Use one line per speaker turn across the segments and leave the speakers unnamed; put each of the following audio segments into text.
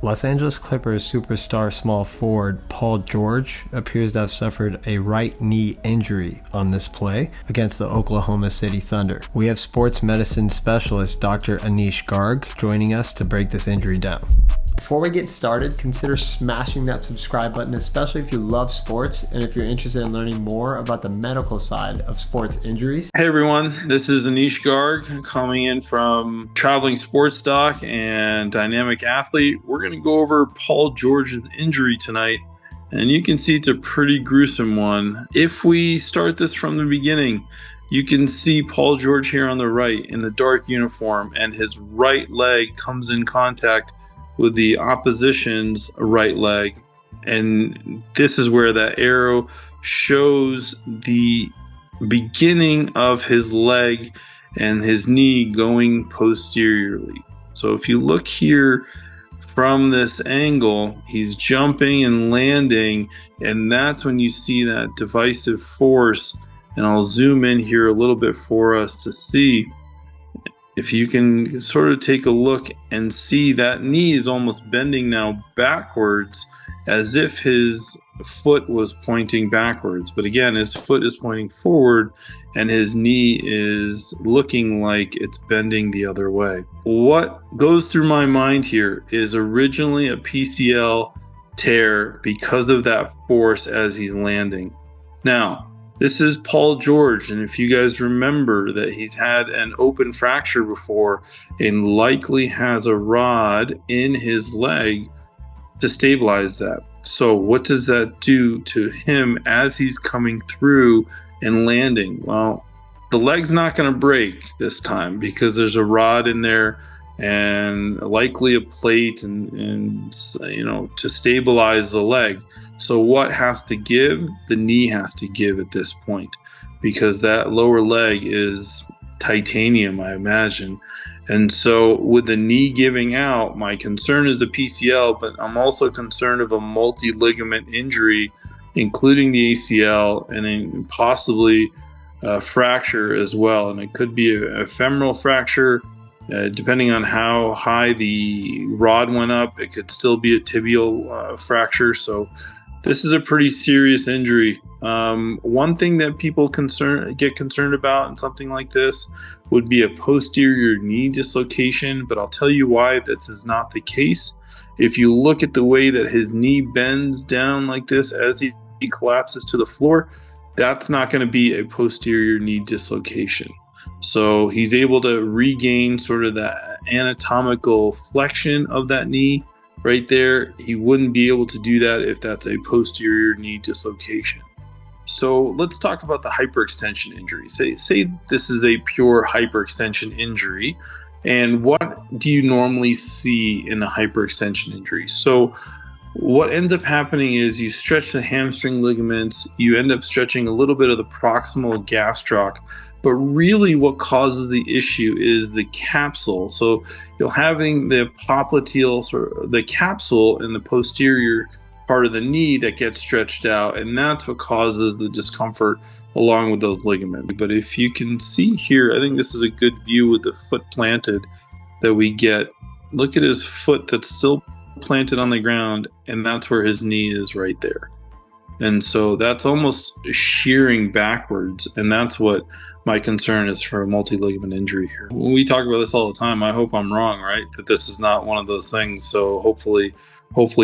Los Angeles Clippers superstar small forward Paul George appears to have suffered a right knee injury on this play against the Oklahoma City Thunder. We have sports medicine specialist Dr. Aneesh Garg joining us to break this injury down. Before we get started, consider smashing that subscribe button, especially if you love sports and if you're interested in learning more about the medical side of sports injuries.
Hey everyone, this is Aneesh Garg coming in from Traveling Sports Doc and Dynamic Athlete. We're going to go over Paul George's injury tonight, and you can see it's a pretty gruesome one. If we start this from the beginning, you can see Paul George here on the right in the dark uniform, and his right leg comes in contact with the opposition's right leg, and this is where that arrow shows the beginning of his leg and his knee going posteriorly. So if you look here from this angle, he's jumping and landing, and that's when you see that divisive force. And I'll zoom in here a little bit for us to see. If you can sort of take a look and see that knee is almost bending now backwards, as if his foot was pointing backwards. But again, his foot is pointing forward and his knee is looking like it's bending the other way. What goes through my mind here is originally a PCL tear because of that force as he's landing. Now, this is Paul George, and if you guys remember that he's had an open fracture before and likely has a rod in his leg to stabilize that. So what does that do to him as he's coming through and landing? Well, the leg's not going to break this time because there's a rod in there and likely a plate and to stabilize the leg. So what has to give? The knee has to give at this point, because that lower leg is titanium, I imagine. And so with the knee giving out, my concern is the PCL, but I'm also concerned of a multi-ligament injury, including the ACL and possibly a fracture as well. And it could be a femoral fracture. Depending on how high the rod went up, it could still be a tibial fracture. So this is a pretty serious injury. One thing that people get concerned about in something like this would be a posterior knee dislocation, but I'll tell you why this is not the case. If you look at the way that his knee bends down like this as he collapses to the floor, that's not going to be a posterior knee dislocation. So he's able to regain sort of that anatomical flexion of that knee right there. He wouldn't be able to do that if that's a posterior knee dislocation. So let's talk about the hyperextension injury. Say this is a pure hyperextension injury. And what do you normally see in a hyperextension injury? So what ends up happening is you stretch the hamstring ligaments, you end up stretching a little bit of the proximal gastroc, but really what causes the issue is the capsule. So you're having the popliteal, or the capsule in the posterior part of the knee that gets stretched out, and that's what causes the discomfort along with those ligaments. But if you can see here, I think this is a good view with the foot planted that we get. Look at his foot that's still planted on the ground, and that's where his knee is right there. And so that's almost shearing backwards, and that's what my concern is for a multi-ligament injury here. When we talk about this all the time, I hope I'm wrong, right? That this is not one of those things. So hopefully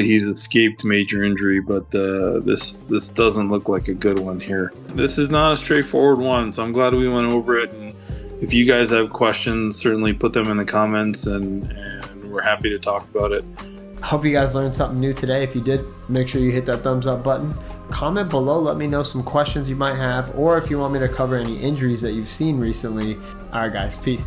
he's escaped major injury, but this doesn't look like a good one here. This is not a straightforward one, so I'm glad we went over it. And if you guys have questions, certainly put them in the comments, and we're happy to talk about it.
Hope you guys learned something new today. If you did, make sure you hit that thumbs up button. Comment below, let me know some questions you might have, or if you want me to cover any injuries that you've seen recently. All right, guys, peace.